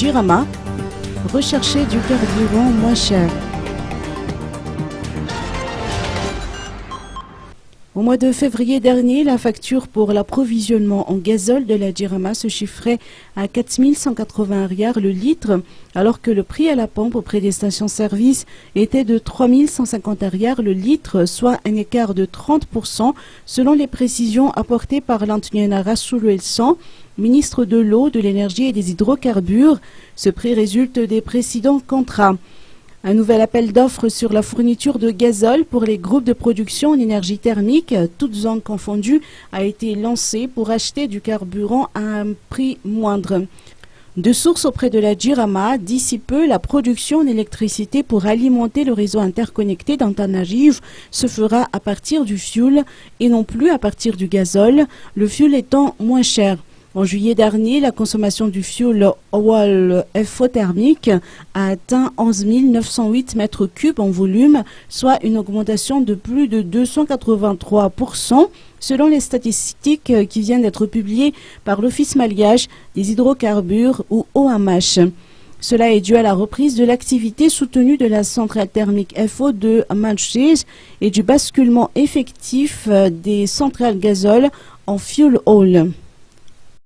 Jirama, rechercher du carburant moins cher. Au mois de février dernier, la facture pour l'approvisionnement en gazole de la Jirama se chiffrait à 4 180 rials le litre, alors que le prix à la pompe auprès des stations-service était de 3 150 rials le litre, soit un écart de 30%, selon les précisions apportées par l'Antoniana Rassoul-Elsan, ministre de l'eau, de l'énergie et des hydrocarbures. Ce prix résulte des précédents contrats. Un nouvel appel d'offres sur la fourniture de gazole pour les groupes de production en énergie thermique, toutes zones confondues, a été lancé pour acheter du carburant à un prix moindre. De sources auprès de la Jirama, d'ici peu, la production en électricité pour alimenter le réseau interconnecté d'Antananarivo se fera à partir du fioul et non plus à partir du gazole, le fioul étant moins cher. En juillet dernier, la consommation du fioul Owal FO thermique a atteint 11 908 mètres cubes en volume, soit une augmentation de plus de 283%, selon les statistiques qui viennent d'être publiées par l'Office malgache des hydrocarbures ou OMH. Cela est dû à la reprise de l'activité soutenue de la centrale thermique FO de Manchis et du basculement effectif des centrales gazole en fuel oil.